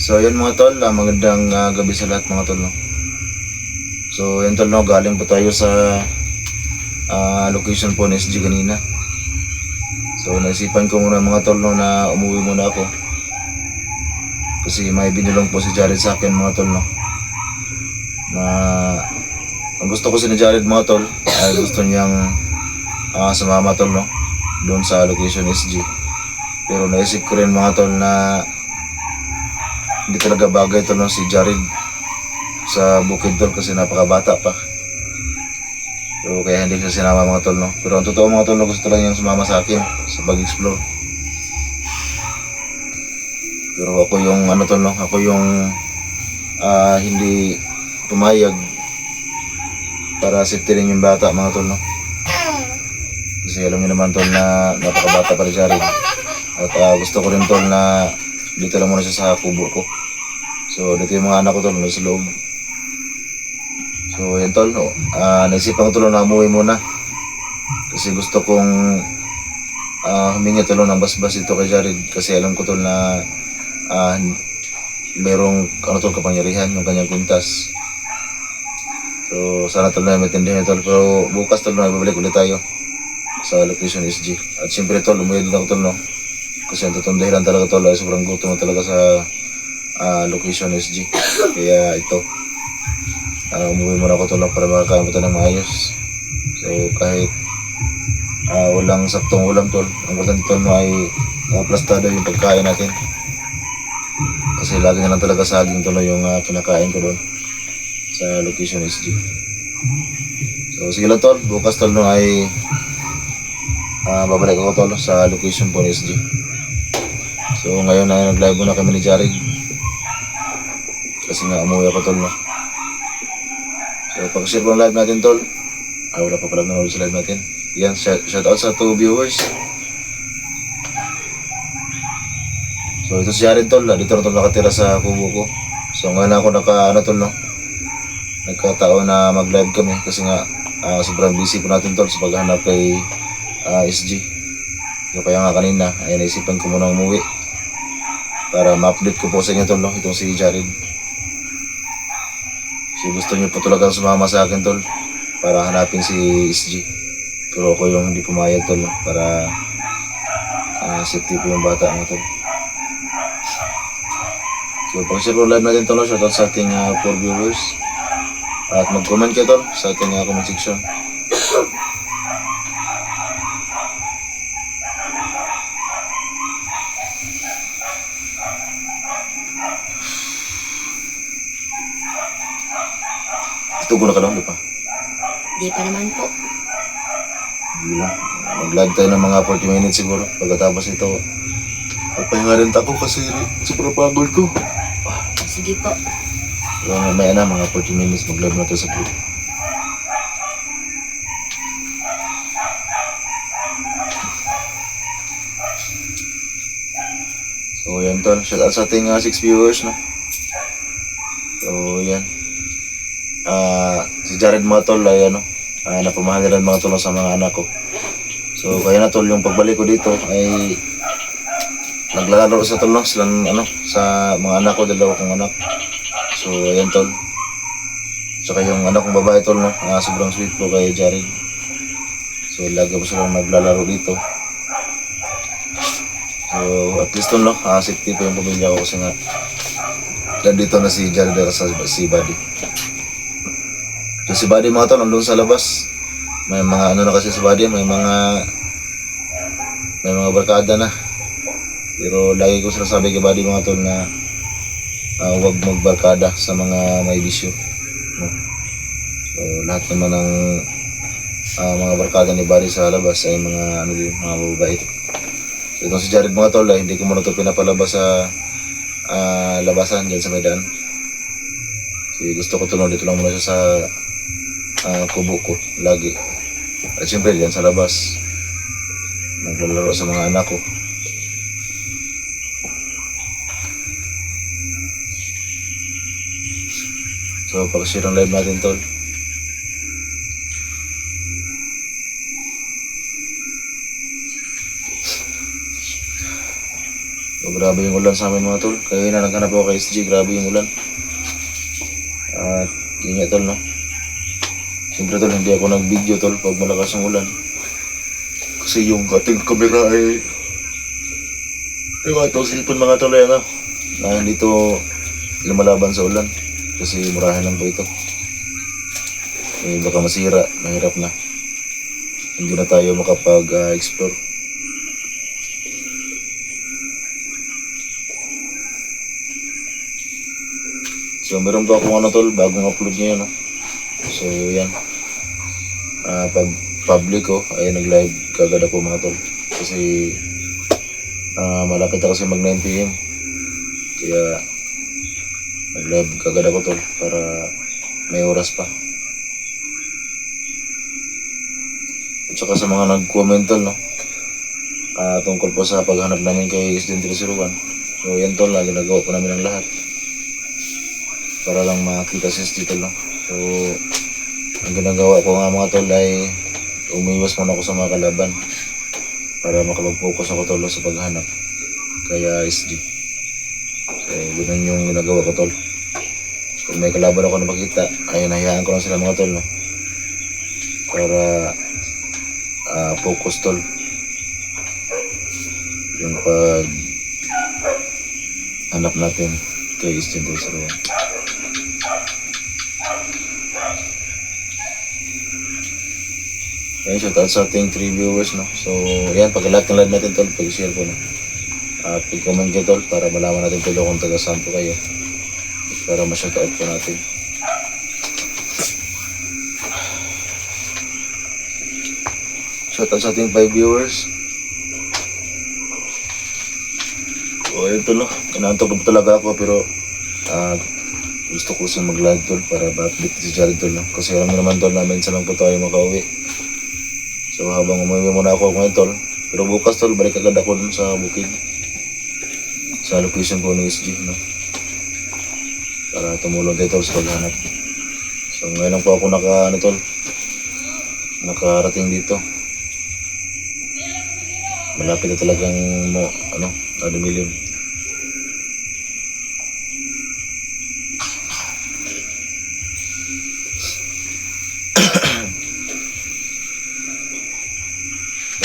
So yun mga tol, magandang gabi sa lahat mga tol, no? So yun tol, no, galing po tayo sa location po ni SG kanina. So naisipan ko muna mga tol, no, na umuwi muna ako. Kasi may binulong po si Jared sa akin mga tol, no, na ang gusto ko si Jared mga tol ay gusto niyang sumama tol, no, doon sa location SG. Pero naisip ko rin mga tol na hindi talaga bagay tol, no, si Jared sa bukid tol kasi napakabata pa. So kaya hindi siya sinama mga tol, no. Pero ang totoo mga tol, no, gusto lang niyang sumama sa akin sa pag-explore. Pero ako yung ano tol, no, ako yung hindi pumayag para safety rin yung bata mga tol, no. Kasi alam niyo naman tol na napakabata pa rin siya rin. At gusto ko rin tol na dito lang muna siya sa kubo ko. So dito yung mga anak ko tol, no, sa loob. So yan tol, no, naisipan ko tol na umuwi muna. Kasi gusto kong humingi tol ng basbas ito kay Jared. Kasi alam ko tol na merong ano tol, kapangyarihan yung kanyang kwintas. So sana tol na maintindihan tol. Pero bukas tol na ibabalik ulit tayo sa location SG. At siyempre tol, umuwi din ako tol, no. Kasi ang totoong dahilan talaga tol ay sobrang gutom talaga sa location SG. Kaya ito, umuwi muna ako tol para makakain mo ng maayos. So kahit walang saktong ulam tol, ang importante tol mo ay plastado yung pagkain natin. Kasi lagi na lang talaga saging tol yung kinakain ko doon sa location SG. So sige lang tol, bukas tol no ay babalik ako tol sa location po ni SG. So ngayon ay nag-live muna kami ni Jared. Kasi nga umuwi ako tol, no. So pag-share po ang live natin tol. Wala pa pala nanonood sa live natin. Yan, shout out sa 2 viewers. So ito si Jared tol, dito na tol nakatira sa kubo ko. So ngayon ako tol, no. Nagkataon na mag-live kami kasi nga sobrang busy po natin tol sa paghahanap kay SG. So kaya nga kanina ay naisipan ko muna umuwi para ma-update ko po sa inyo tol, no, itong si Jared. Kasi gusto niyo po talagang sumama sa akin tol para hanapin si SG. Pero ako yung hindi pumayag tol, no, para safety po yung bata mo tol. So pag-share po live natin tol, shoutout sa ating 4 viewers. At mag-comment kayo tol sa ating comment section. Tugo na ka lang, di pa? Di pa naman po. Hindi lang. Mag-live tayo ng mga 40 minutes siguro. Pagkatapos ito, magpahinga rin ako kasi sobrang pagod ko. Sige po. So, may mga 40 minutes mag-live na tayo sa group. So yan tol, shout out sa ating 6 viewers, no. So yan. Si Jared mga tol ay napamahalan mga tol sa mga anak ko. So kaya na tol, yung pagbalik ko dito ay naglalaro sa tol, no, silang sa mga anak ko, dalawa kong anak. So ayan tol. Tsaka yung anak kong babae tol, no, sobrang sweet po kay Jared. So lagi po silang naglalaro dito. So at least tol, no, safety po yung pamilya ko kasi nga nandito na si Jared at si Buddy. So si Buddy mga tol, nandun sa labas. May mga na kasi si Buddy, may mga barkada na. Pero lagi ko sinasabi kay Buddy mga tol na huwag magbarkada sa mga may bisyo, no? So lahat naman ng mga barkada ni Buddy sa labas ay mga mga babae. So itong si Jared mga tol, hindi ko muna ito pinapalabas sa labasan dyan sa Medan. So gusto ko tulong dito lang muna siya sa kubo ko lagi. At siyempre dyan sa labas naglalaro sa mga anak ko. So pag-share ang live natin tol. grabe yung ulan sa amin mga tol. Kaya na naghanap ako kay SG, grabe yung ulan. At yun nga tol, no? Siyempre tol, hindi ako nag-video tol pag malakas ang ulan. Kasi yung ating kamera ay yung atong cellphone mga tol ay ano, na hindi to lumalaban sa ulan. Kasi murahan lang po ito. Eh, baka masira, mahirap na. Hindi na tayo makapag-explore. So meron pa akong ano tol, bagong upload ngayon, no? So yan. Pag public ko, ay nag-live kagad ako mga tol. Kasi malapit na kasi mag 9 PM. Kaya nag-live kagad ako tol para may oras pa. At saka sa mga nag-comment tol, no? Tungkol po sa paghanap namin kay Student 301. So yan tol, ginagawa po namin ang lahat para lang makita si SG tol, no? So ang ginagawa ko nga mga tol ay umiwas muna ako sa mga kalaban para makapag-focus ako tol sa paghanap kaya SG. So ganun yung ginagawa ko tol. Kung may kalaban ako na makita ay nahihayaan ko lang sila mga tol, no? Para focus tol yung pag hanap natin kay SG tol sa roon. Ayan, shoutout sa ating 3 viewers, no? So, ayan, pag-like ng live natin tol, pag-share po, no? At pag-comment kayo tol, para malaman natin tol kung taga-saan po kayo. Para ma-shoutout po natin. Shoutout sa ating 5 viewers. So, ayan tol, no? Inaantok na po talaga ako, pero gusto ko siya mag-live tol para ma-update si Jared tol, no? Kasi alam niyo naman tol na minsan lang po tayo makauwi. So habang umuwi muna ako ngayon tol, pero bukas tol, balik agad ako dun sa bukid. Sa location po ni SG, no? Para tumulong tayo tol sa paghanap. So ngayon lang po ako nakarating dito. Malapit na talagang dumilim.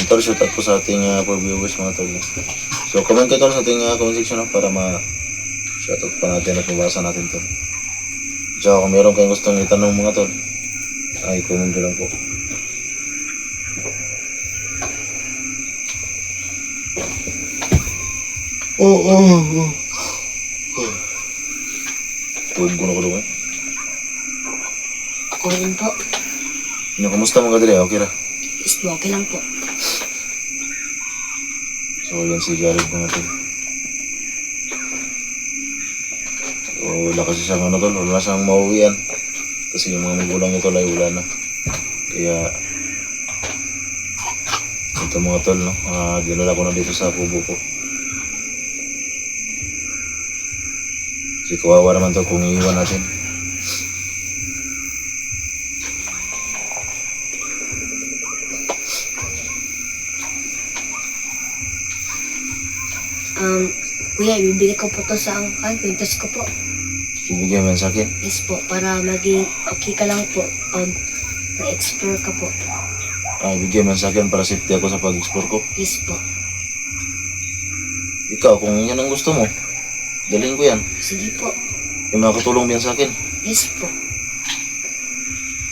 Tol, shoutout po sa ating 4 viewers mga tol. So comment kayo tol sa ating comment section, no? Para ma-shoutout pa natin at mabasa natin tol. Tsaka kung meron kayong gustong itanong mga tol, ay comment nyo lang po. Tuwag ko na ko doon. Ako rin po. Kamusta mga kadali? Okay ra? Is okay lang po. So yan si Jared mga tol. So wala kasi siyang tol, wala na siyang mauwian. Kasi yung mga magulang nito ay wala na. Kaya ito mga tol, no? Dinala ko na dito sa kubo ko. Kasi kawawa naman tol kung iiwan natin. Kuya, ibibigay ko po to sa kwintas ko po. Ibigay mo yan sa akin. Yes po, para maging okay ka lang po pag na-explore ka po. Ibigay mo yan sa akin para safety ako sa pag-explore ko. Yes po. Ikaw, kung yan ang gusto mo, dalhin ko yan. Sige po. Yung makakatulong yan sa akin. Yes po.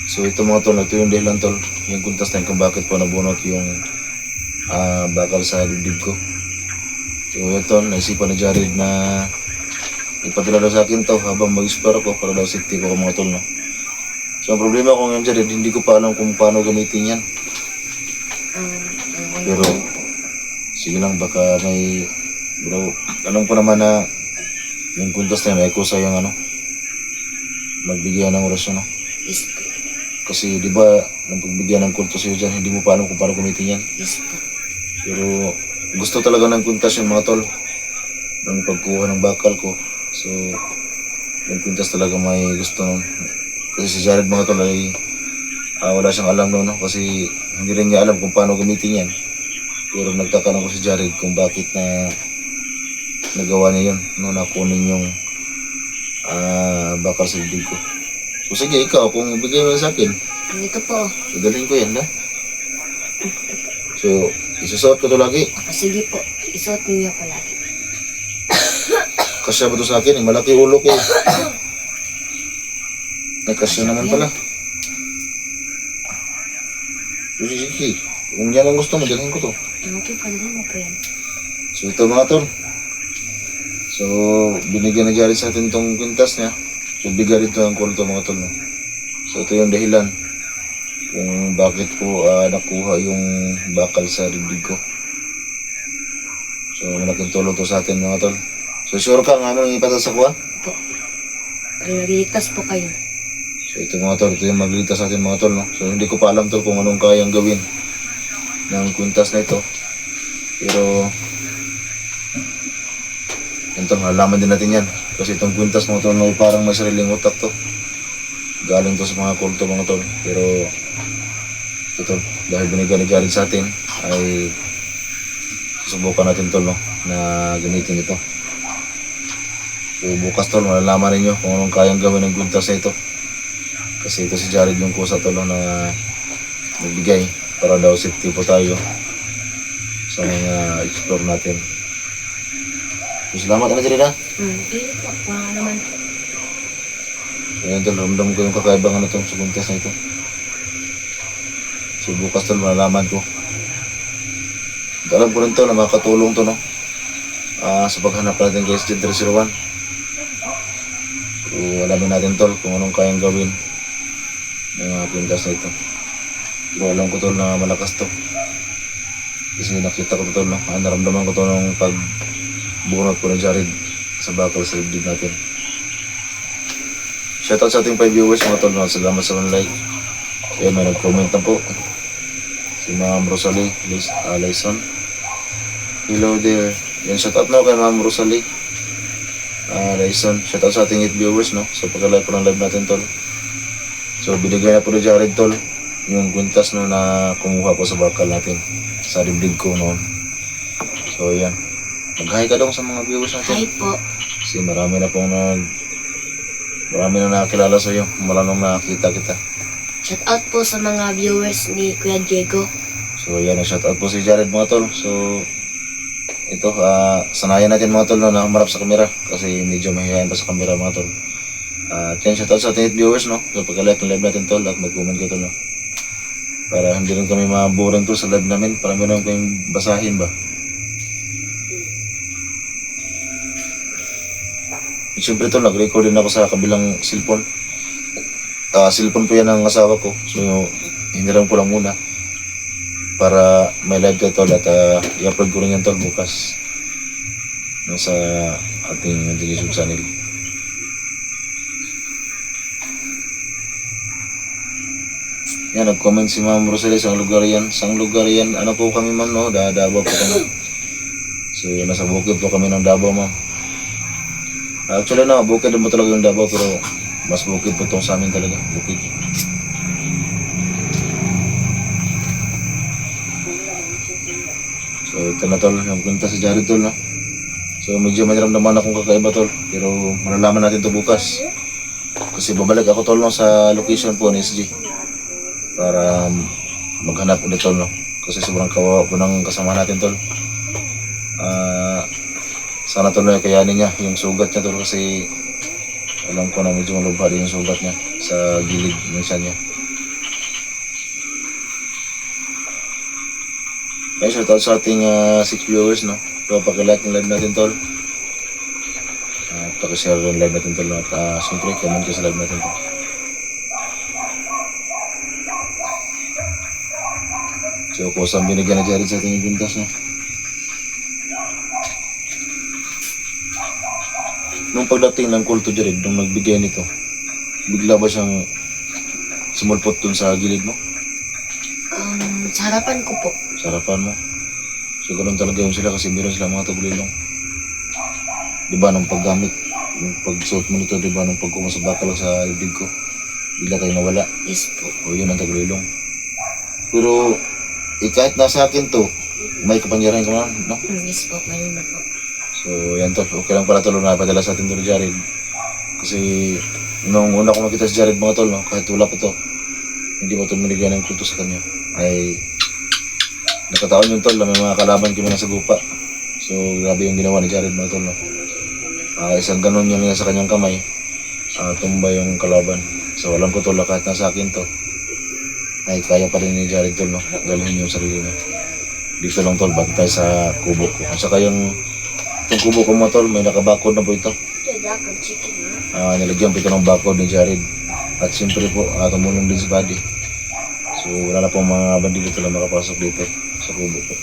So ito mga tol, ito yung dahilan tol. Yung kuntas na kung bakit po nabunot yung bakal sa dibdib ko. So ito, naisipan ni Jared na ipadala daw sa akin to habang mag-explore ako para daw safety ko mga tol, no? So ang problema ko ngayon Jared, hindi ko pa alam kung paano gamitin yan. Pero sige lang, baka may bro, alam ko naman na yung kuntas na may kusa yung magbigyan ng orasyon, no? Yes po. Kasi di ba nang pagbigyan ng kulto sa'yo dyan, hindi mo pa alam kung paano gamitin yan. Yes po. Pero gusto talaga ng kuntas yung mga tol ng pagkuha ng bakal ko. So yung kuntas talaga may gusto nun. Kasi si Jared mga tol ay wala siyang alam no? Kasi hindi rin niya alam kung paano gamitin yan. Pero nagtatanong ko si Jared kung bakit na nagawa niya yun, no, nakunin yung bakal sa dibdib ko. So sige, ikaw, kung ibigay mo sa akin, Ito po. dadalhin ko yan, ha? So, isusuot ko to lagi. Sige po. Isuot niyo palagi. Kasya ba to sa akin? Malaki ulo ko. Ay, kasya naman pala. So, sige. Kung yan ang gusto mo, dalhin ko to. Okay, palagay mo po yan. So, ito mga tol. So, binigyan na Jared sa atin itong kwintas niya. So, bigyan rin ito ang kulto mga tol. No? So, ito yung dahilan kung bakit ko nakuha yung bakal sa dibdib ko. So, malaking tulong to sa atin mga tol. So, sure ka nga nang ipatas sa kuha? Po. Liligtas po kayo. So, ito mga tol, ito yung magliligtas sa atin mga tol. No? So, hindi ko pa alam tol kung anong kayang gawin ng kwintas na ito. Pero, yun tol, malalaman din natin yan. Kasi itong kwintas mga tol, no, parang may sariling utak to. Galing to sa mga kulto mga tol. Pero, ito tol, dahil binigyan ni Jared sa atin, ay susubukan natin tol, no, na gamitin ito. So, bukas tol, malalaman ninyo kung anong kayang gawin ng kwintas na ito. Kasi ito si Jared yung kusa tol, no, na nagbigay para daw safety po tayo sa mga explore natin. So, salamat na Jared ha. Okay po. Wala naman po. So, yan tol, ramdam ko yung kakaibang ano tol sa kwintas na ito. So, bukas tol, malalaman ko. At alam ko rin to na makakatulong to, no? Sa paghanap natin kay SG301. So, alamin natin tol kung anong kayang gawin ng mga kwintas na ito. Pero alam ko tol na malakas to. Kasi nakita ko to tol, no? Naramdaman ko to nung pagbunot ko ni Jared sa bakal sa dibdib natin. Shoutout sa ating 5 viewers mga tol, no? Salamat sa like. Kaya may nag-comment na po. Si Ma'am Rosalie Lyson. Hello there. Yan, shoutout na kay Ma'am Rosalie Lyson. Shoutout sa ating 8 viewers, no? So pagka-like po ng live natin tol. So binigay na po ni Jared tol yung kwintas no na kumuha ko sa bakal natin sa dibdib ko noon. So yan. Mag-hi ka dong sa mga viewers natin. Hi po. Kasi marami na nakakilala sa iyo mula nung nakita kita. Shout out po sa mga viewers ni Kuya Diego. So yan, shoutout po si Jared mga tol. So ito, sanayan natin mga tol no, na humarap sa kamera kasi medyo mahihayin pa sa kamera mga tol. At yan, shoutout sa ating 8 viewers no. So pagka-like ng live natin tol at mag-comment ka tol no. Para hindi rin kami maboring tol sa live namin, para meron kayong basahin ba. At syempre tol, nag-record din ako sa kabilang cellphone. Cellphone po yan ng asawa ko. So hiniram ko lang muna para may live ka tol at i-upload ko rin yan tol bukas no, sa ating YouTube channel. Yan, nag-comment si Ma'am Rosalie sa lugar yan. Sang lugar yan, ano po kami ma'am no, Davao po kami. So nasa bukid po kami ng Davao ma'am. Actually na, bukid mo talaga yung Davao pero mas bukid po itong sa amin talaga, bukid. So ito na tol, yung kwintas sa Jared tol no. So medyo may naramdaman akong kakaiba tol, pero malalaman natin to bukas. Kasi babalik ako tol no sa location po ni SG para maghanap ulit tol no. Kasi sobrang kawawa po ng kasama natin tol. Sana tol na kayanin niya yung sugat niya tol kasi alam ko na medyo malubha din yung sugat niya sa gilid ng siya niya. Kaya shoutout sa ating 6 viewers no. So paki-like ng live natin tol. At paki-share ng live natin tol no. At siyempre comment ka sa live natin tol. So kusang binigyan na Jared sa ating ibintas no. Nung pagdating ng kulto Jared, nung nagbigay nito, bigla ba siyang sumulpot dun sa gilid mo? Sa harapan ko po. Sa harapan mo? So ganun talaga yun sila kasi meron sila mga tagulilong. Diba nung paggamit, yung pagsuot mo nito, diba nung pagkuma sa bakal sa dibdib ko, bigla kayo nawala. Yes po. O yun ang tagulilong. Pero kahit nasa akin to, may kapangyarihan ka man, no? Yes po, mayroon na po. So So yan tol, okay lang pala tol na padala sa atin tol Jared. Kasi nung una ko makita si Jared mga tol, no, kahit wala pa to, hindi pa tol minigyan ng kulto sa kanya. Ay nakataon yung tol na may mga kalaban kami na sa gupa. So grabe yung ginawa ni Jared mga tol, no. Isang ganon yung sa kanyang kamay, tumba yung kalaban. So alam ko tol na kahit nasa akin to, ay kaya pa rin ni Jared tol, no, dalhin yung sarili niya. Dito lang tol, bago tayo sa kubo ko. At saka itong kubo ko mga tol, may nakabakod na po ito. Nilagyan po ito ng bakod ni Jared. At siyempre po, tumulong din si Buddy. So wala na pong mga bandido tol na makapasok dito sa kubo ko.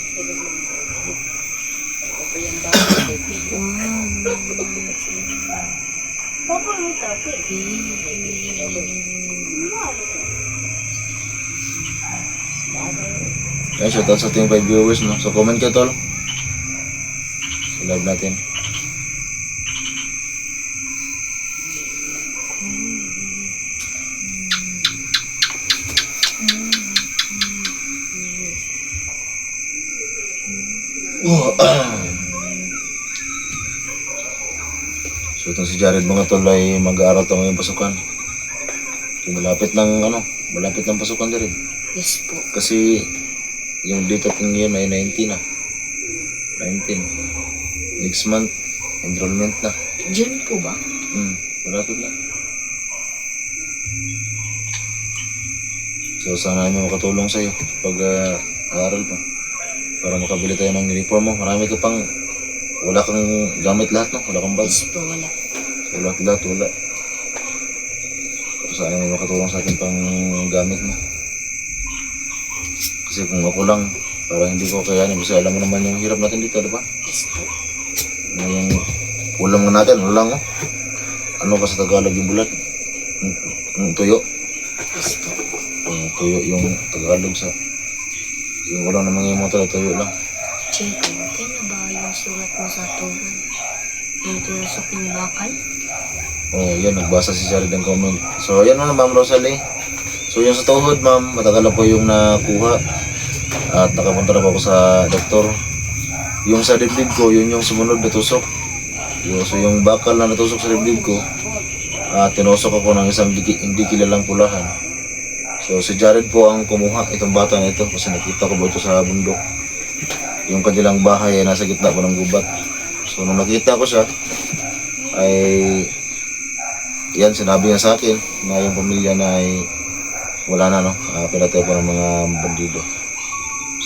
Kaya shoutout sa ating 5 viewers, no? So comment kayo tol sa live natin. So itong si Jared mga tol ay mag-aaral ito ngayong pasukan. So, malapit ng pasukan Jared. Yes po. Kasi yung date natin ngayon ay 19 na. 19. Next month, enrollment na. June po ba? Malapit na. So sana namin makatulong sa'yo pag aaral pa. Para makabili tayo ng uniform mo. Marami ka pang, wala kang gamit lahat, no? Wala kang bag. Yes po, wala. So lahat wala. So sana may makatulong sa atin pang gamit mo. Kasi kung ako lang, parang hindi ko kayanin. Kasi alam mo naman yung hirap natin dito, di ba? Yes po. Yung ulam natin, ulang, oh. Ano ka sa Tagalog yung bulat? Tuyo. Yes po. Tuyo yung Tagalog sa... Yung ulam na mga motor, tuyo lang. Chico, okay na ba yung sulat mo sa tuhod? Yung tinusok ng bakal? Oh, yan, nagbasa si Jared ng comment. So, yan na Ma'am Rosalie. So, yung sa tuhod, ma'am, matagal na po yung nakuha. At nakapunta na po ako sa doktor. Yung sa dibdib ko, yun yung sumunod na tusok. So, yung bakal na natusok sa dibdib ko, tinusok ako ng isang hindi kilalang pulahan. So, si Jared po ang kumuha itong bata na ito kasi nakita ko po ito sa bundok. Yung kanilang bahay ay nasa gitna po ng gubat. So, nung nakita ko siya, ay yan, sinabi niya sa akin na yung pamilya na ay wala na, no? Pinatay po ng mga bandido.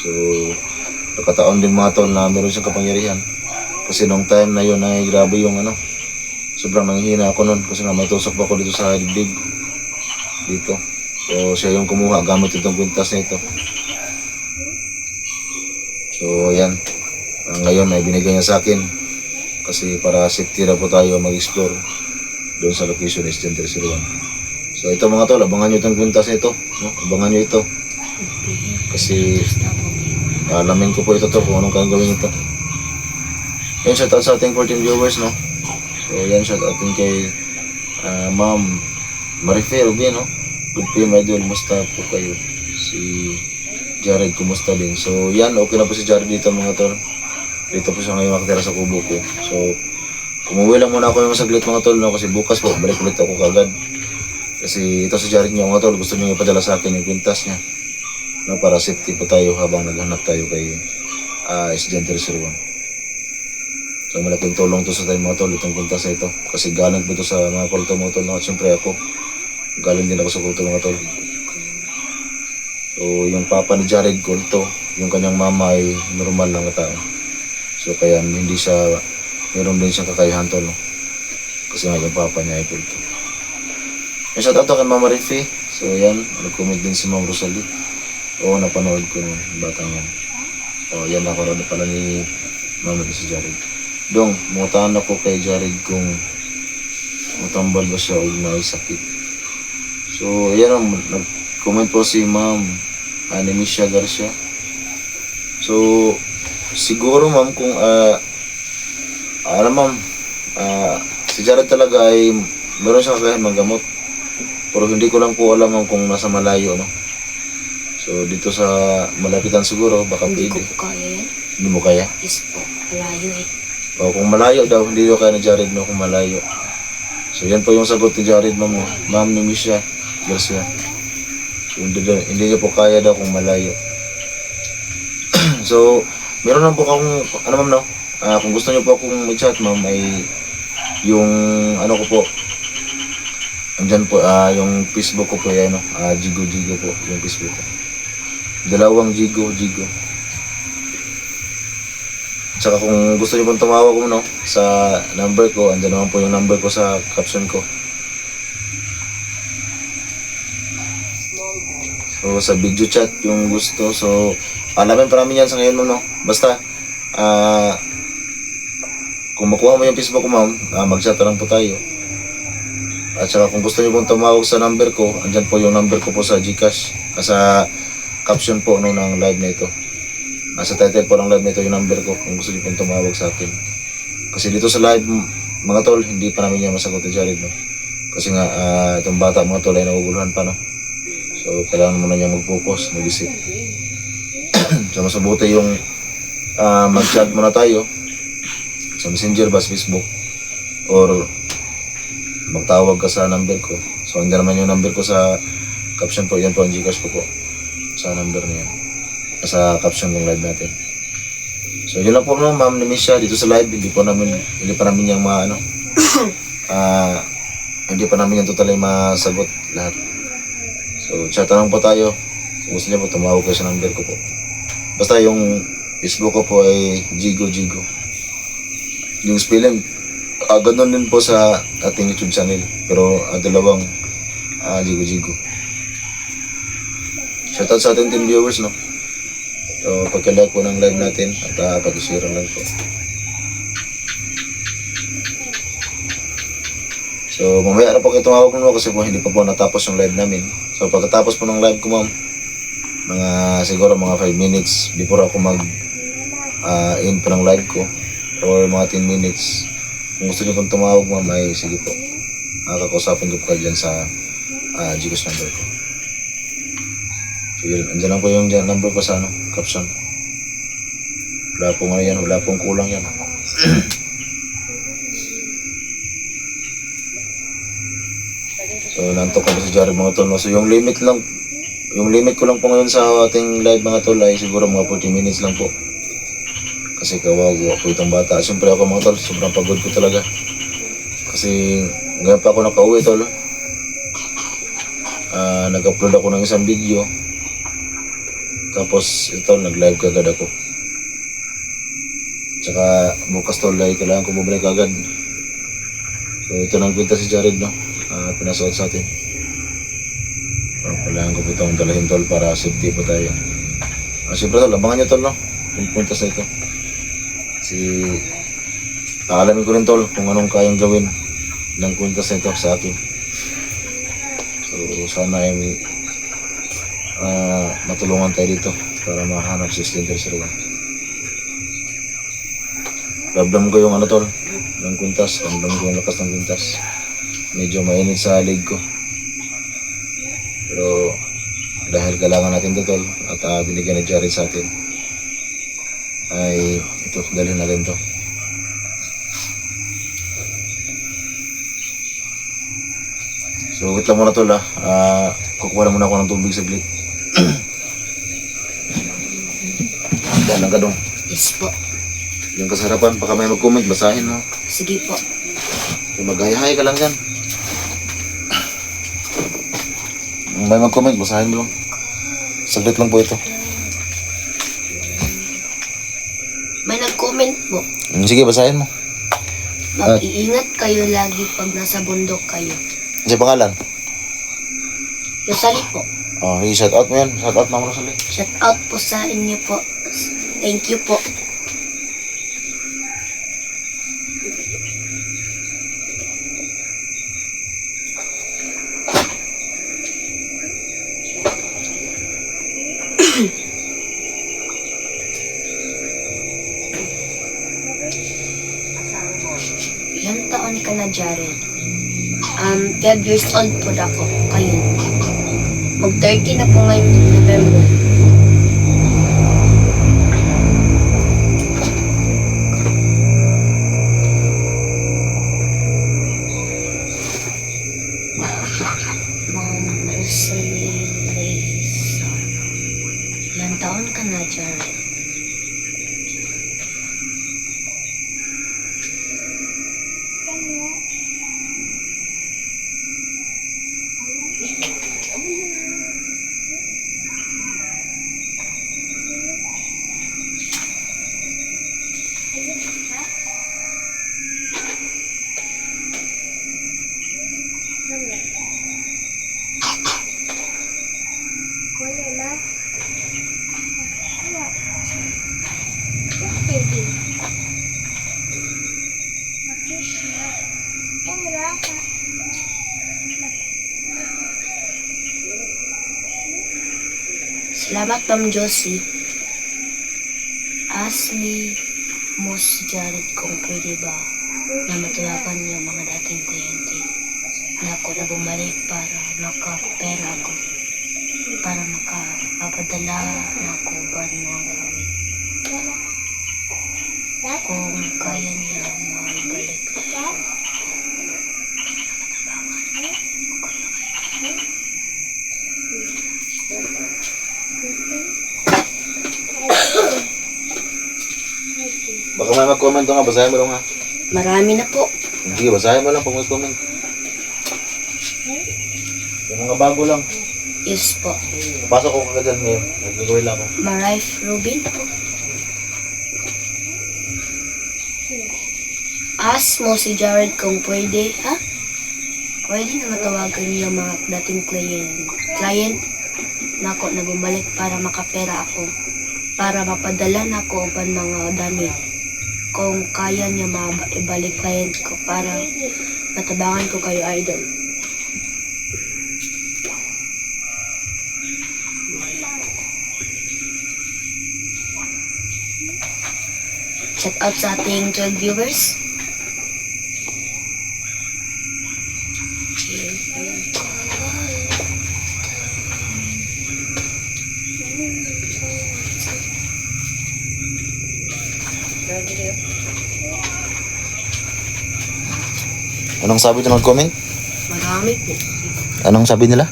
So, nakataon din mga tol na meron siyang kapangyarihan. Kasi nung time na yun ay grabe yung sobrang nanghihina ako nun kasi nga may tusok pa ako dito sa dibdib. Dito. So, siya yung kumuha gamit itong kwintas na ito. So, yan. Ngayon ay binigay niya sa akin. Kasi para safety na po tayo mag-explore doon sa location is Center 01. So ito mga tol, abangan nyo itong kwintas na ito, no? Abangan nyo ito. Kasi alamin ko po ito kung anong kayang gawin ito. Yan, shoutout sa ating 14 viewers, no? So yan, shoutout din kay Ma'am Marife Rubin, no? Good PM Idol, musta po kayo? Si Jared, kumusta din? So yan, okay na po si Jared dito mga tol. Dito po siya ngayon nakatira sa kubo ko. So umuwi lang muna ako yung saglit mga tol, no? Kasi bukas po, balik ulit ako kagad. Kasi ito si Jared niya mga tol, gusto niya ipadala sa akin yung kwintas niya, no? Para safety po tayo habang naghanap tayo kay Center 01. So malaking tulong to sa tayo mga tol, itong kwintas na ito. Kasi galing po ito sa mga kulto mga tol, no? At siyempre ako, galing din ako sa kulto mga tol. So yung papa ni Jared kulto, yung kanyang mama ay normal lang na tao. So kaya hindi siya, meron din siyang kakayahan tol, no? Kasi nga yung papa niya ay kulto. May shoutout kay Mama Rifi. So yan, nag-comment din si Ma'am Rosalie. Oo, napanood ko yung batang yan. O yan, nakaraan pala ni Mama si Jared. Dong, mutaan ako kay Jared kung matambal ba siya o may sakit. So yan, nag-comment po si Ma'am Anemisha Garcia. So siguro ma'am kung ma'am, si Jared talaga ay meron siyang kakayahan manggamot. Pero hindi ko lang po alam kung nasa malayo, no? So dito sa malapitan siguro, baka Hindi pwede. ko po kaya yan. Hindi mo kaya? Yes po, malayo eh. O kung malayo daw, hindi daw kaya ni Jared no kung malayo. So yan po yung sagot ni Jared, ma'am. Ma'am ni Misha Garcia. So, hindi niya po kaya daw kung malayo. So, meron lang po akong, ano ma'am no? Kung gusto niyo po akong i-chat ma'am, ay yung ano ko po, andyan po, yung Facebook ko po yan, Jigo po, yung Facebook ko. Dalawang Jigo. Tsaka kung gusto niyo pong tumawag mo no, sa number ko, andyan naman po yung number ko sa caption ko. So sa video chat yung gusto, so alamin pa namin yan sa ngayon mo no. Basta, kung makuha mo yung Facebook ko ma'am, mag-chat lang po tayo. At saka kung gusto niyo pong tumawag sa number ko, andyan po yung number ko po sa Gcash, sa caption po no, ng live na ito. Sa title po ng live na ito yung number ko kung gusto niyo pong tumawag sa akin. Kasi dito sa live, mga tol, hindi pa namin yan masagot ni Jared no. Kasi nga, itong bata mga tol ay naguguluhan pa no. So kailangan muna niya mag-focus, mag-isip. So mas mabuti yung mag-chat muna tayo sa Messenger ba, sa Facebook, or magtawag ka sa number ko. So andyan naman yung number ko sa caption po, yan po ang Gcash ko po sa number na yan, sa caption ng live natin. So yun lang po no, ma'am ni Misha, dito sa live hindi pa namin yung hindi pa namin yung totally masagot lahat. So chat lang po tayo kung gusto niyo po, tumawag kayo sa number ko po. Basta yung Facebook ko po ay Jigo. Yung spelling ganun din po sa ating YouTube channel, pero dalawang Jigo. Shoutout sa ating team viewers no. So pagka-like po ng live natin at pag-share lang po. So mamaya na po kayo tumawag mo kasi po hindi pa po natapos yung live namin. So pagkatapos po ng live ko ma'am, siguro mga 5 minutes before ako end po ng live ko, or mga 10 minutes, kung gusto niyo pong tumawag ma'am, ay sige po, kakausapin ko po kayo dyan sa Gcash number ko. So yun, andyan lang po yung number ko sa caption. Wala pong yan, wala pong kulang yan. So nantok ko si Jared mga tol. So yung limit ko lang po ngayon sa ating live mga tol ay siguro mga 40 minutes lang po. Kasi kawawa po itong bata. Siyempre ako mga tol, sobrang pagod ko talaga. Kasi ngayon pa ako nakauwi tol. Nag-upload ako ng isang video. Tapos ito, nag-live kagad ako. Tsaka bukas tol ay kailangan ko bumalik agad. So ito nang kwenta si Jared no. Pinasuot sa atin. Kailangan ko po itong dalahin tol para safety po tayo. Siyempre tol, abangan nyo tol no, yung puntas na ito. Kasi alamin ko rin tol kung anong kayang gawin ng kwintas na ito sa akin. So sana ay matulungan tayo dito para mahanap si Splinter Sir. Ramdam ko yung tol, ng kwintas, ramdam ko yung lakas ng kwintas. Medyo mainit sa leg ko. Pero dahil kailangan natin ito tol at binigyan ni Jared sa atin, ay ito, dalhin natin to. So wait lang muna tol kukuha lang muna ako ng tubig saglit. Yan lang ka dong. Yes po. Yung kasarapan, baka may mag-comment, basahin mo. Sige po. Maghahay ka lang dyan. May mag-comment, basahin mo lang. Saglit lang po ito. May nag-comment po. Sige, basahin mo. Mag-iingat kayo lagi pag nasa bundok kayo. Kasi pangalan? Rosalie po. I-shout out mo yan. Shout out na Rosalie. Shout out po sa inyo po. Thank you po. Ilang taon ka na, Jared? 12 years old po ako. Kayo. Mag-30 na po ngayon November. Ma'am Rosalie Leysa. Ilang taon ka na, Jared? Salamat, Ma'am Josie. Asli mo si Jared kung pwede ba na matulakan yung mga dating kliyente na ako na bumalik para makapera ako, para makapapadala na ako ba ng mga gamit. Kung kaya niya maibalik lang. Baka may mag-comment nga, basahin mo lang ha. Marami na po. Sige, basahin mo lang pag may comment. Yung mga bago lang. Yes po. Pasok ko kagad dyan ngayon. Nag-gawin lang ako. Marife Rubin po. Ask mo si Jared kung pwede, ha? Pwede na matawagan yung mga dating client na ako na bumalik para makapera ako. Para mapadala na ako upan mga damit. Kung kaya niya maibalik client ko para matabangan ko kayo, idol. Shout out sa ating 12 viewers. Anong sabi ito ng comment? Marami po. Anong sabi nila?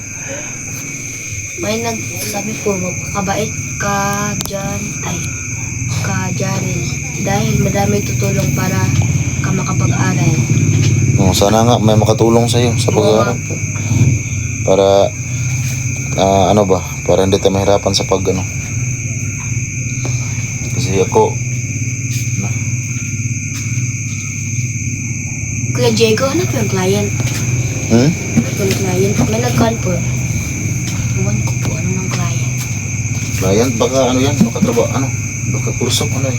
May nagsabi po, magpakabait ka dyan, ka Jared. Dahil madami tutulong para ka makapag-aral. Sana nga may makatulong sa'yo sa pag-aaral. Po. Para, ano ba? Para hindi tayo mahirapan sa pag-ano. Kasi ako, Kuya Diego, ano po yung client? Ano po yung client? May nag-call po. Iwan ko po, ano ng client? Client, baka ano yan, baka trabaho, ano, baka kurso, ano eh.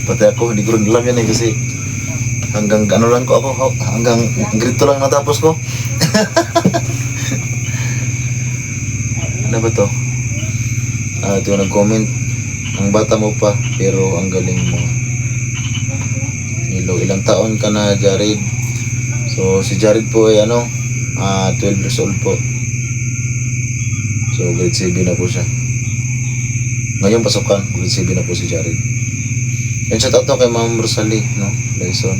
Pati ako, hindi ko rin alam yan eh, kasi hanggang ano lang ko ako, hanggang grito lang natapos ko. Ano ba to? Ito yung nag-comment, ang bata mo pa, pero ang galing mo. Hello, ilang taon ka na, Jared? So, si Jared po ay 12 years old po. So, grade 7 na po siya. Ngayon pasukan, grade 7 na po si Jared. And shout out to kay Ma'am Rosalie, no? Lesson.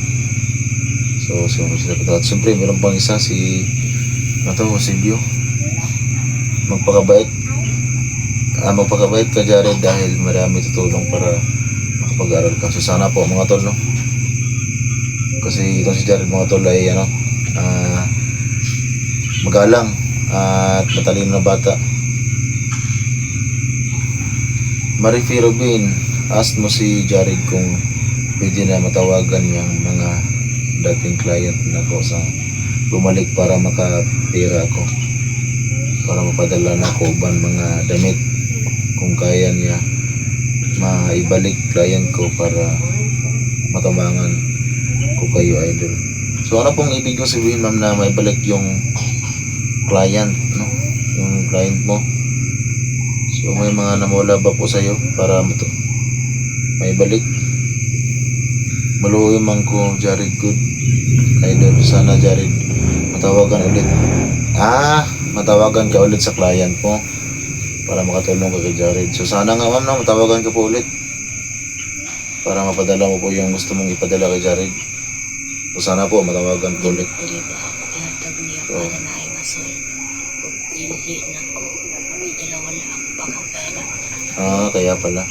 So, si Ma'am Rosalie. At siyempre, meron pang isa, si Silvio. Magpakabait ka, Jared, dahil marami tutulong para makapag-aral ka. So, sana po, mga tol, no? Kasi itong si Jared, mga tol, ay magalang at matalino na bata. Marife Rubin, ask mo si Jared kung pwede na matawagan niyang mga dating client na ko sa bumalik para makapera ako, para mapadala na ko ban mga damit, kung kaya niya maibalik client ko para matabangan ko kayo, idol. So ano pong ibig ko sabihin, ma'am, na maibalik yung client, no? Yung client mo. So may mga namula ba po sa'yo para maibalik? Maluwi man ko, Jared, good idol. Sana, Jared, matawagan ka ulit sa client mo para makatulong ka kay Jared. So sana nga, ma'am, na matawagan ka po ulit para mapadala mo po yung gusto mong ipadala kay Jared. So sana po matawagan ko ulit. Pwede ba ako ihatag niya para na ay masol. Kung dili na ko, dala wala ako pa ko pera. Kaya pala.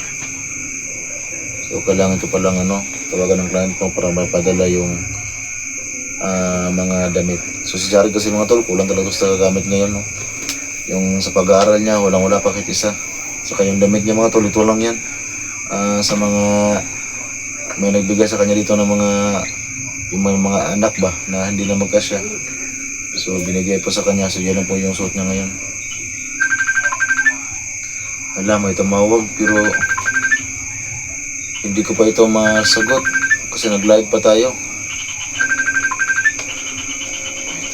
So, kailangan ko palang tawagan ng client mo para maipadala yung mga damit. So, si Jared kasi mga tol, kulang talaga sa gamit ngayon, no? Yung sa pag-aaral niya, walang-wala pa kahit isa. Saka yung damit niya mga tol, ito lang yan. Sa mga, may nagbigay sa kanya dito ng yung mga anak ba, na hindi na magkasya. So, binigay po sa kanya. So, yan lang po yung suot niya ngayon. Alam, may tumawag pero hindi ko pa ito masagot kasi nag-live pa tayo.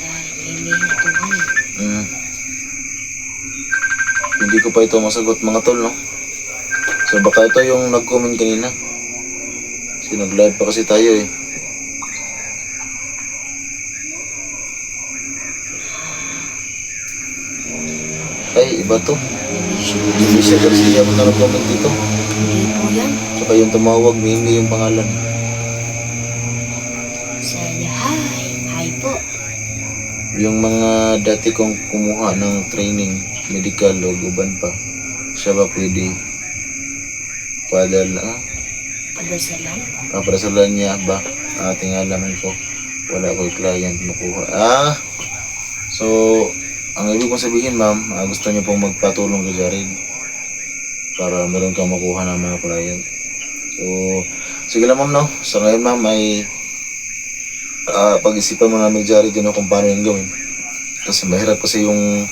At limihin ito ngayon. Hindi ko pa ito masagot mga tol, no? So baka ito yung nag-comment kanina. Kasi nag-live pa kasi tayo eh. Ay, iba to. Hindi siya Garcia mo na nag-comment dito. Hindi po yan. Tsaka yung tumawag, Mimi yung pangalan. Say hi. Hi po. Yung mga dati kong kumuha ng training, medical o guban pa, siya ba pwede padala? Padasalan. Padasalan niya ba? Tingalaman ko. Wala ko client makuha. So, ang ibig kong sabihin ma'am, gusto niyo pong magpatulong kay Jared para meron kang makuha ng mga client. So, sige lang ma'am, no? Sa ngayon ma'am ay pag-isipan mo namin Jared yun kung paano yung gawin. Kasi mahirap kasi yung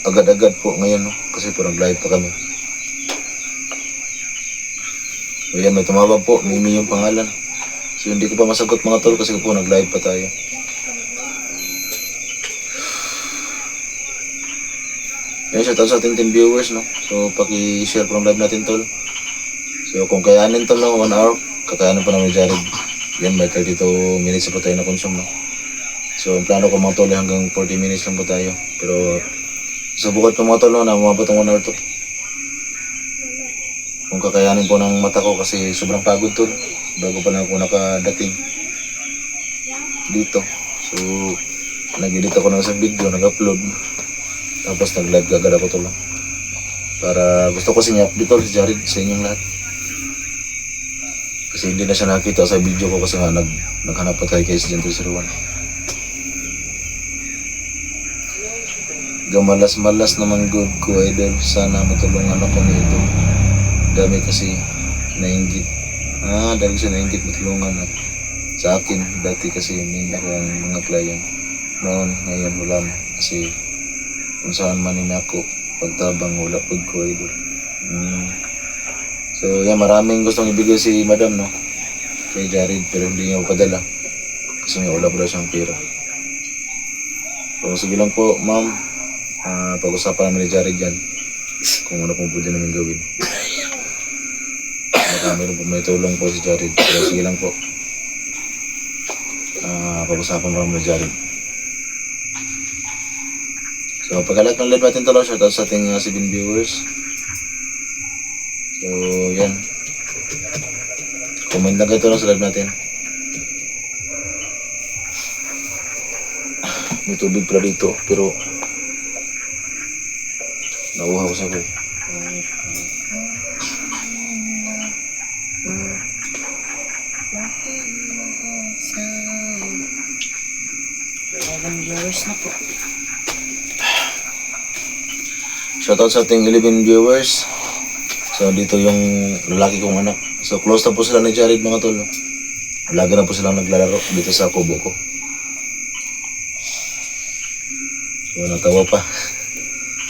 agad-agad po ngayon, no? Kasi po nag-live pa kami. So yan, may tumawag po, Mimi yung pangalan. So hindi ko pa masagot mga tol kasi po nag-live pa tayo. Yan, shoutout sa ating team viewers, no? So paki-share po ng live natin tol. So kung kayanin tol, no, 1 hour, kakayanin pa namin Jared. Yan, may 32 minutes po tayo na consume, no? So, ang plano ko mga tol hanggang 40 minutes lang po tayo. Pero, subukan po mga tol, no, na umabot ang 1 hour to. Kung kakayanin po ng mata ko kasi sobrang pagod tol. Bago pa lang ako nakadating dito. So, nag-edit ako ng isang video, nag-upload. Tapos nag-live gagad ako tol. Para gusto ko kasi i-update tol si Jared sa inyong lahat. Kasi hindi na siya nakita sa video ko kasi nga naghanap pa tayo kay Agent 301. Gamalas-malas naman good ko idol. Sana matulungan ako nito. Dami kasi nainggit. Dahil siya nainggit matulungan at sa akin dati kasi may ako ang mga client. Noon, ngayon wala na. Kasi kung saan man ako pagtabang wala pag ko idol. So yan, maraming gustong ibigay si Madam, no, kay Jared pero hindi niya padala kasi may wala pala siyang pera. So sige lang po ma'am, pag-usapan namin ni Jared yan kung ano pong pwede namin gawin. Baka meron po may tulong po si Jared pero sige lang po, pag-usapan namin ni Jared. So pagkalat ng live natin talo, shoutout sa ating 7 viewers. So, yan. Comment lang kayo sa live natin. May tubig pala dito, pero nauhaw sa ko eh. Viewers na po. Shoutout sa ating 11 viewers. So dito yung lalaki kong anak. So close na po sila ni Jared mga tol. Lagi na po silang naglalaro dito sa kubo ko. So natawa pa.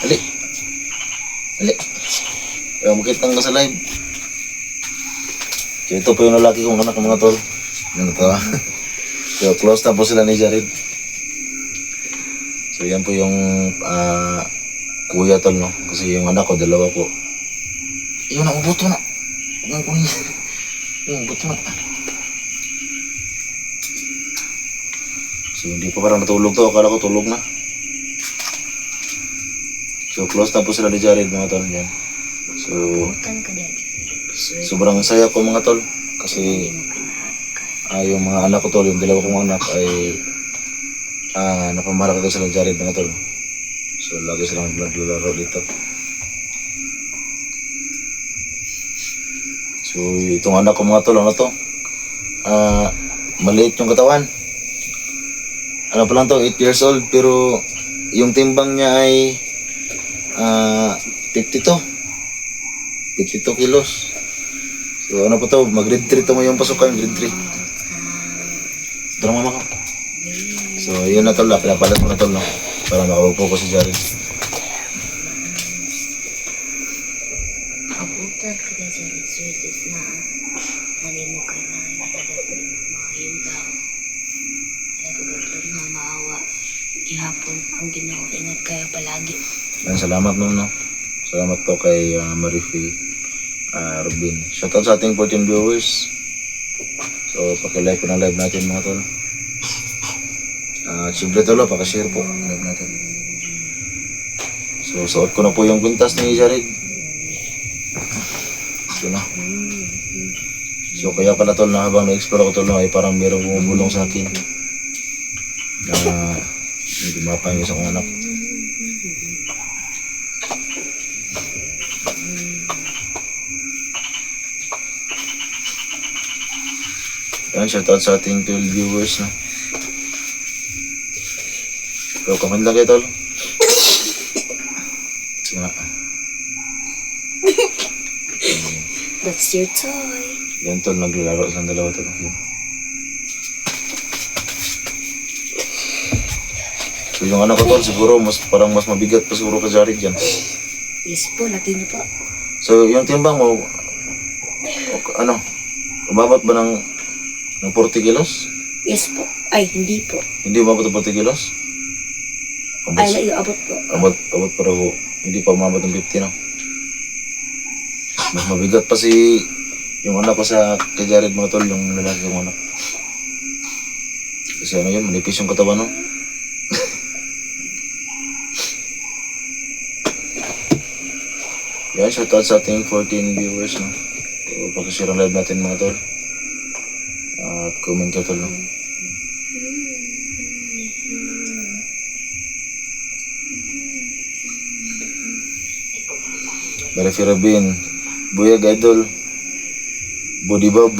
Ali. Ali. Kaya makita nga sa live. So ito po yung lalaki kong anak mga tol. Yung natawa. So close na po sila ni Jared. So yan po yung kuya tol, no. Kasi yung anak ko dalawa po. Yun na, ubuto na. Huwag kunin. Yung ubuto na. So, hindi pa parang natulog to. Akala ko tulog na. So, close na po sila ni Jared, mga tol. Yan. So, Butan ka din. sobrang saya ko, mga tol. Kasi, yung mga anak ko tol, yung dalawa kong anak ay napamahala ko sila Jared mga tol. So lagi silang naglalaro dito. So itong anak ko mga tol, ano to? Maliit yung katawan. Ano pa lang to, 8 years old, pero yung timbang niya ay 52 kilos. So ano po to, mag-grade 3 to ngayong pasukan, grade 3. Tara mama ko. So yun na tol, pinapalat mo na tol, no? Para makapag-focus si Jared. Abutan ka na sa resources na mo ka na ihadat mo mga yung tao. Kaya pagkakita nga maawa. Gihapon ang Ginoo, ingat kayo palagi. Salamat no, no? Salamat po kay Marifi Rubin. Shoutout sa ating 14 viewers. So paki-like po ng live natin mga tol. Siyempre tol, paki-share po ng live natin. So suot ko na po yung kwintas ni Jared. So na. So kaya pala tol, na habang na-explore ko tol, no, ay parang mayroong bumubulong sa akin na hindi mapa yung isang anak. Yan, shoutout sa ating 12 viewers na. So comment lang kayo tol. So nga. That's your toy. Yan tol, naglalaro silang dalawa tol. Yan. So yung anak ko tol, siguro parang mas mabigat pa siguro ka Jared yan. Yes po, laki niyo po. So yung timbang mo, ano, umabot ba ng 40 kilos? Yes po. Ay, hindi po. Hindi umabot ng 40 kilos? Ay, abot po. Abot pero hindi pa umabot ng 50 no? Mas mabigat pa si yung anak ko sa kay Jared mga tol, yung lalaki kong anak. Kasi ano yun, manipis yung katawan no? Yan, shoutout sa ating 14 viewers no? So, pakishare ang live natin mga tol. At comment ka tol no? Marifi Rabin, Buyag Idol, Body Bob.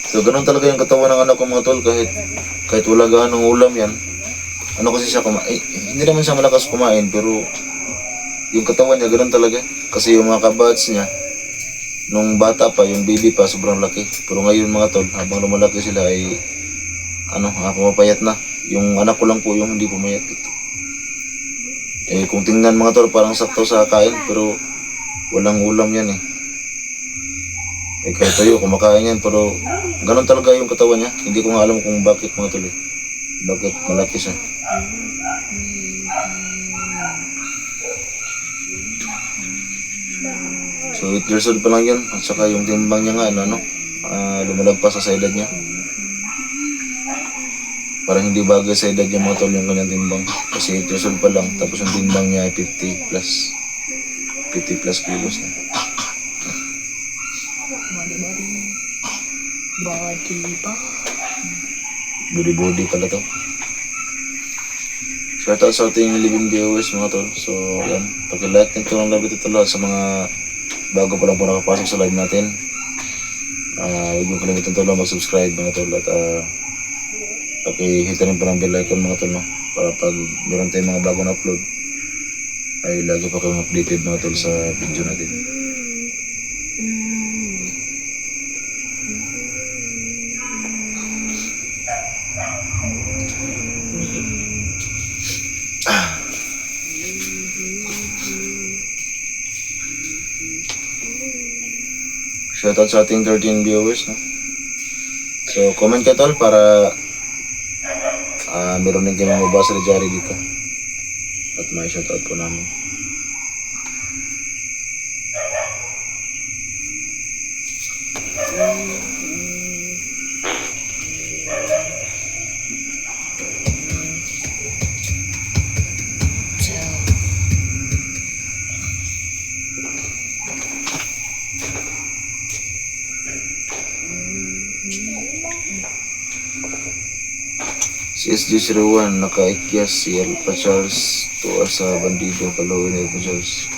So ganun talaga yung katawan ng anak ko mga tol, kahit wala ganong ulam yan. Ano kasi siya hindi naman siya malakas kumain, pero yung katawan niya ganun talaga. Kasi yung mga kabats niya, nung bata pa, yung baby pa, sobrang laki. Pero ngayon mga tol, habang lumalaki sila ay pumapayat na. Yung anak ko lang po yung hindi pumayat. Kung tingnan mga tol, parang sakto sa kain, pero walang ulam yan kahit tayo, kumakain yan, pero ganun talaga yung katawan niya. Hindi ko nga alam kung bakit mga tol bakit malaki siya. So 8 years old pa lang yun, at saka yung timbang niya nga lumalagpas sa edad niya. Parang hindi bagay sa edad niya mga tol yung kanyang timbang. Kasi 8 years old pa lang, tapos yung timbang niya ay 50 plus kilos na. Body pala to. Shoutout sa ating 11 viewers mga tol. So yan, pag-like nito ng live ito sa mga bago pa lang po nakapasok sa live natin. Huwag mo kalimutan tol mag-subscribe mga tol, at paki-hit rin pa ng bell icon mga tol, no? Para pag meron tayong mga bagong upload ay lagi pa kayong updated mga tol sa video natin. Shoutout sa ating 13 viewers, no? So comment ka tol para meron din kayo mabasa ni Jared dito at may shoutout po namin. Si SG01 nakaikyas si Alpha Charles tuwa sa bandido kalawin ni Alpha Charles.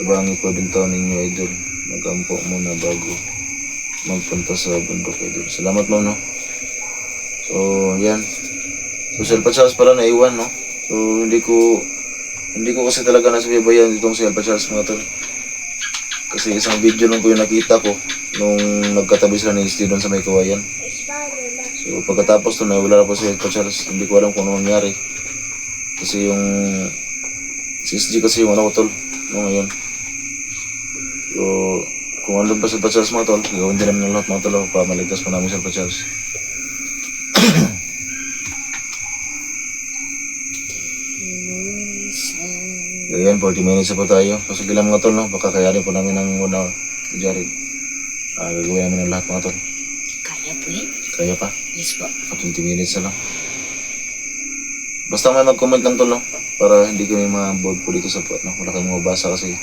Tabangi ko din taon ninyo idol. Nagampo muna bago magpunta sa bundok idol. Salamat mo no. So yan. So si Alpha Charles pala naiwan no. So hindi ko kasi talaga nasubaybayan itong si Alpha Charles mga tol. Kasi isang video lang po yung nakita ko nung nagkatabi sila ni SG doon sa may kawayan. So pagkatapos to wala na po si Alpha Charles, hindi ko alam kung ano nangyari. Kasi yung si SG kasi yung ano ko tol, no ngayon. So kung ano pa si Alpha Charles mga tol, gawin din namin ng lahat mga tol para maligtas pa namin si Alpha Charles. Ayan, 40 minutes na po tayo. So sige lang mga tol, no? Baka kayarin po namin ng una si Jared. Gagawin namin ng lahat mga tol. Kaya po yun? Kaya pa? Yes po. 20 minutes na lang. Basta may mag-comment lang tol, no? Para hindi kami ma-board po dito sa no? Wala kayong mabasa kasi.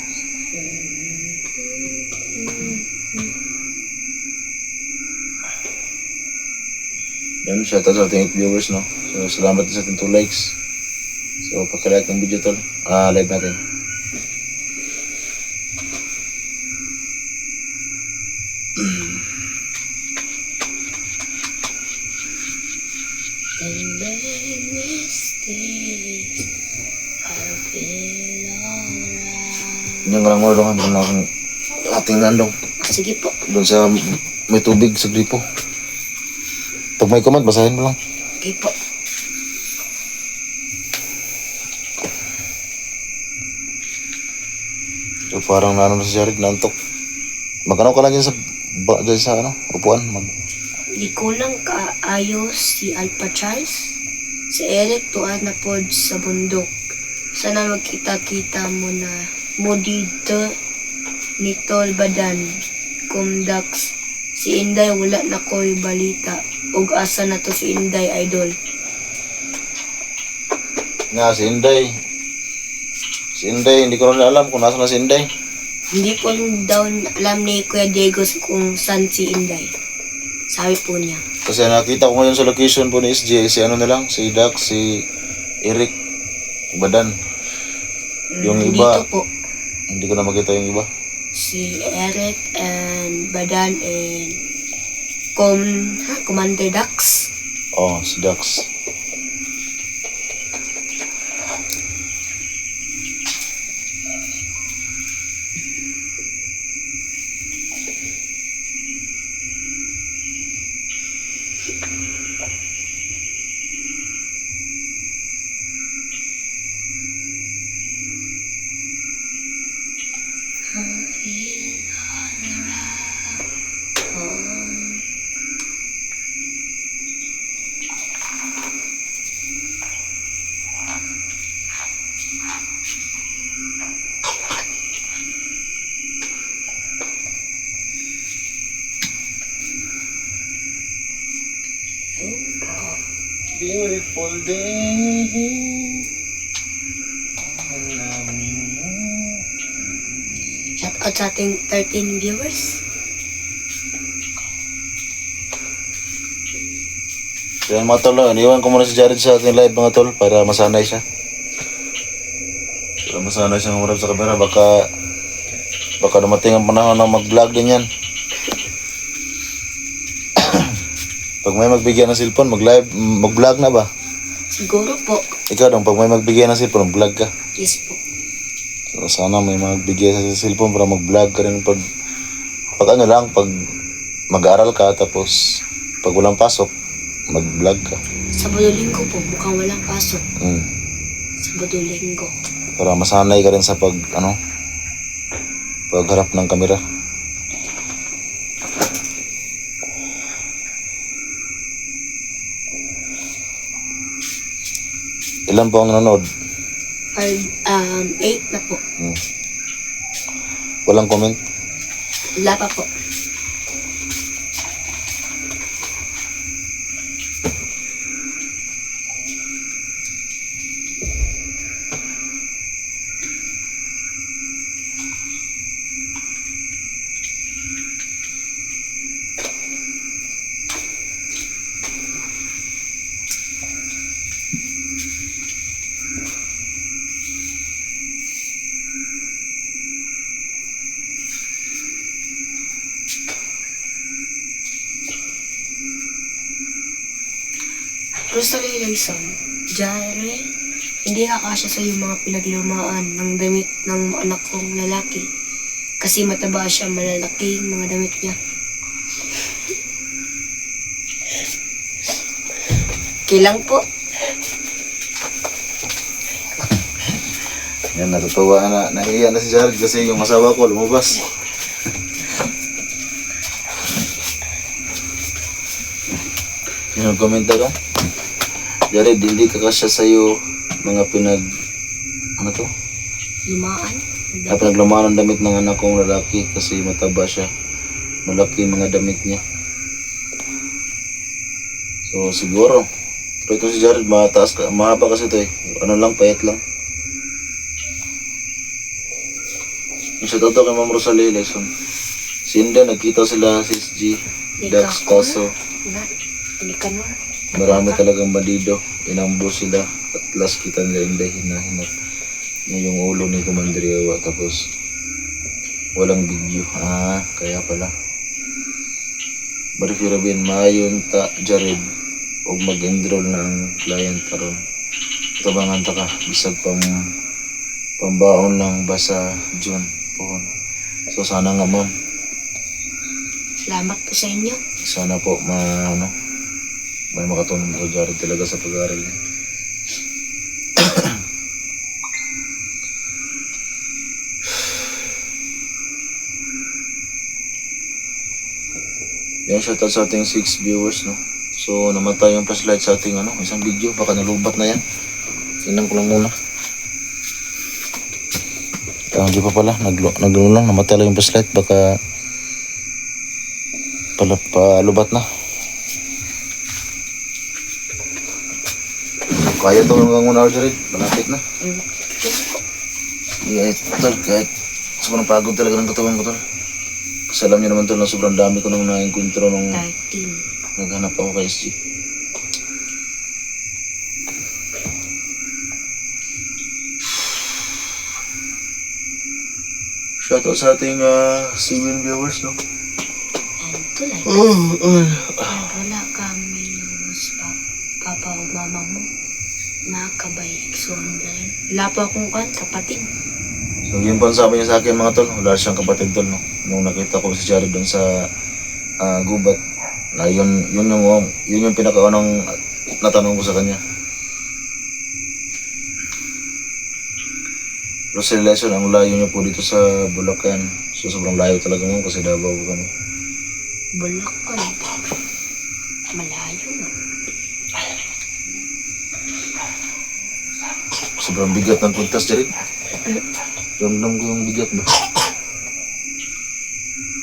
Yan, shoutout sa ating 8 viewers, no? So, salamat din sa ating 2 likes. So, pagka-like ng video tol, live natin. And make mistakes, I feel alright. Yan ka lang mo doon, meron na akong ating nandong. Sige po. Doon sa may tubig sa gripo. Pag may comment, basahin mo lang. Okay po. So parang nanon si Jared, nantok. Magkano ka lang dyan sa ano, upuan. Di ko lang kaayos si Alpha Charles. Si Eric tuan na pod sa bundok. Sana magkita-kita mo na mo dito ni Tol Badan. Kumdax. Si Inday wala na ko'y balita. Ug asa na to si Inday idol. Nga, si Inday. Si Inday, hindi ko rin alam kung nasa na si Inday. Hindi po daw alam ni Kuya Diego kung saan si Inday. Sabi po niya. Kasi nakita ko ngayon sa location po ni SJ, si ano na lang, si Dax, si Eric, Badan. Yung iba, Dito po. hindi ko na makita yung iba. Si Eric and Badan and Commander Dax. Oh, si Dax. Beautiful day. Shout out sa ating 13 viewers. So yan mga tol, iniwan ko muna si Jared sa ating live mga tol para masanay siya. Para masanay siya ng sa camera. Baka dumating ang panahon na mag-vlog din yan. Pag may magbigyan ng cellphone, mag-vlog na ba? Siguro po. Ikaw dong, pag may magbigyan ng cellphone, mag-vlog ka. Yes po. So sana may magbigay sa cellphone para mag-vlog ka rin pag ano lang, pag mag-aaral ka tapos pag walang pasok, mag-vlog ka. Sabado Linggo po, mukhang walang pasok. Mm. Sabado Linggo. Para masanay ka rin sa pagharap ng kamera. Ilan po ang nanonood? 8 na po. Walang comment? Wala pa po. Rosalie Layson, Jared, hindi ka kasya sa iyong mga pinaglumaan ng damit ng anak kong lalaki. Kasi mataba siya, malalaki yung mga damit niya. Kilang po. Yan, natutuwa na. Nahiya na si Jared kasi yung asawa ko lumabas. Yung komento ko. Jared, hindi ka kasya sa'yo mga ano to? Lumaan. Pinaglamaan ng damit ng anak kong lalaki kasi mataba siya. Malaki yung mga damit niya. So siguro, pero ito si Jared, mahaba kasi ito eh. Ano lang, payat lang. Shoutout kay Ma'am Rosalie Layson. Si Inda, nagkita sila si G, Dax, Taso. Hindi ka nun. Marami talagang bandido. Inambo sila. At last kita nila Inda, hinahinap na yung ulo ni Commander Yawa. Tapos, walang video. Kaya pala. Barifirabin, mayon ta, Jared. Huwag mag-enroll na ang client karon. Tabangan ta ka. Bisag pambaon lang basa June. So sana nga ma'am, Salamat po sa inyo. sana po may makatulong ko Jared talaga sa pag-aaral niya. Yan, shoutout sa ating 6 viewers, no. So namatay yung flashlight sa ating isang video, baka nalubat na yan. Tingnan ko lang muna. Hindi pa pala, nagluno lang, namatay lang yung flashlight, baka pala palubat na. Kaya ito hanggang 1 hour Jared, malapit na. Kahit sobrang pagod talaga ng katawan ko tol. Kasi alam niyo naman tol na sobrang dami ko nung na-encontro nung 13. naghanap ako kay SG. Shoutout sa ating 7 viewers, no? And tulad. Wala kami sa papa o mama mo. Nakabay, so wala pa akong kapatid. So yun po ang sabi niya sa akin mga tol, wala siyang kapatid tol, no? Nung nakita ko si Jared doon sa gubat, na yun yung pinakaunang natanong ko sa kanya. Rosalie Layson, ang layo niyo po dito sa Bulacan. So sobrang layo talaga mo kasi Davao po kami. Bulacan. Malayo na. Sobrang bigat ng puntas, Jared. Ramdam ko yung bigat ba?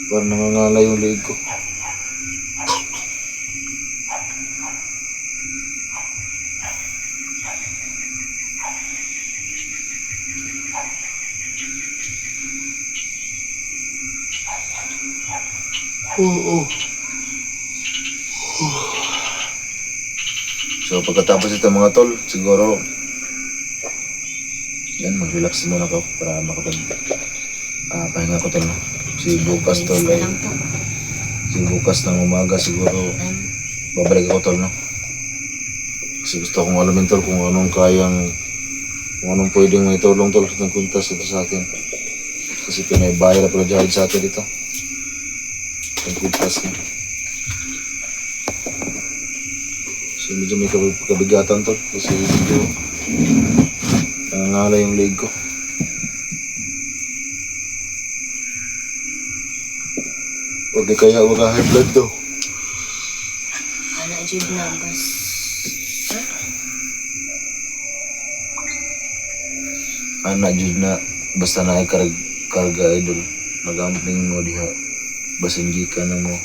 Parang nangangalay yung leeg ko. So pagkatapos ito mga tol, siguro yan, mag-relax muna ako para pahinga ko tol. Si bukas tol ay si bukas ng umaga siguro babalik ako tol, no? Kasi gusto kong alamin tol kung anong pwedeng may tulong tol ng kuntas ito sa atin. Kasi pinaybayad na pala Jared sa atin dito. Ang kuntas niya. So medyo may kabigatan tol kasi medyo nangangalay yung leg ko. Huwag kaya high blood daw. Anak jud na bas. Anak jud na basta na ay karga idol. Magamping mo diha. Basin ka na mo.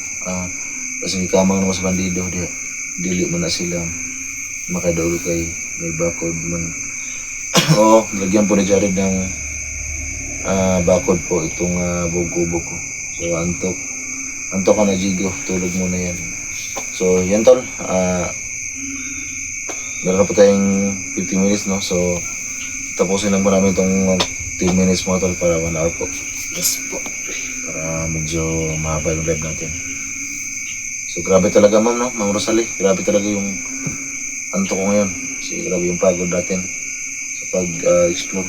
Basin gikamang na mo sa bandido diha. Dili mo na sila makadaul kay may bakod man. Oo, lagyan po ni Jared ng bakod po itong buko-buko. So antok ka na Jigo, tulog muna yan. So yan tol, meron na po tayong 50 minutes, no? So tapusin lang po namin itong 10 minutes mga tol para 1 hour po. Yes po. Para medyo mahaba yung live natin. So grabe talaga ma'am, no? Ma'am Rosalie, grabe talaga yung anto ko ngayon. Kasi grabe yung pagod natin sa pag-explore.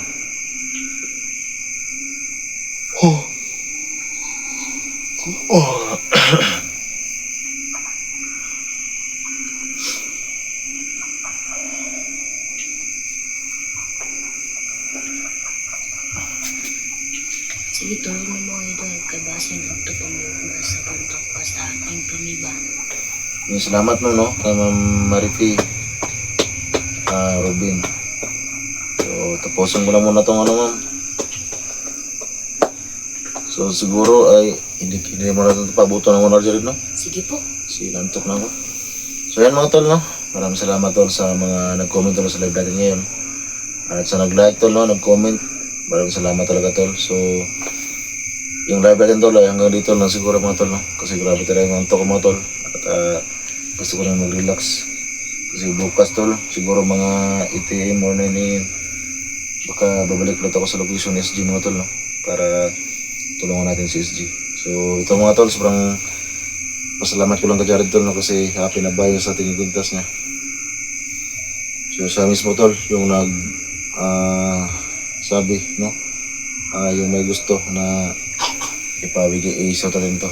Sige, tulong mo mga idol. Kay base na ito pa mo sa pantok pa sa ating piniba. Yung salamat mo, no? Kay Ma'am Marifi, Robin. So, tapusin ko lang muna itong ano, ma'am. So, siguro ay hindi mo natin pabuto ng 1 hour dyan, no? Sige po. Si nantok na ako. So, yan mga tol, no? Maraming salamat, tol, sa mga nag-comment, tol, sa live natin ngayon. At sa nag-like, tol, no? Nag-comment. Maraming salamat talaga, tol. So, yung live natin, tol, ay hanggang dito lang siguro, mga tol, no? Kasi grabe talaga yung antok ko, mga tol. At gusto ko na mag-relax. Kasi bukas, tol, siguro mga 8 AM or 9 AM. Baka babalik ulit ako sa location SG, mga tol, no? Para tulungan natin si SG. So, ito mga tol, sobrang pasalamat ko lang kay Jared, tol, no? Kasi happy na bayo sa ating iguntas niya. So, siya mismo, tol, yung sabi, no? Yung may gusto na ipawigay sa natin to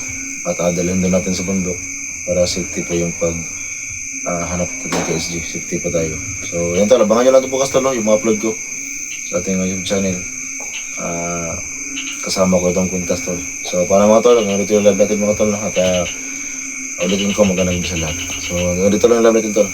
at adalhin doon natin sa bundok para safety po yung pag hanap natin kay SG. Safety pa tayo. So, yan, tol, abangan nyo lang ito bukas, tol, no? Yung mga upload ko sa ating YouTube channel. Kasama ko itong kwintas, tol. So, para mga tol, hanggang dito yung live natin, mga tol, no? At ulitin ko, magandang bisa lahat. So, hanggang dito lang yung live natin, tol.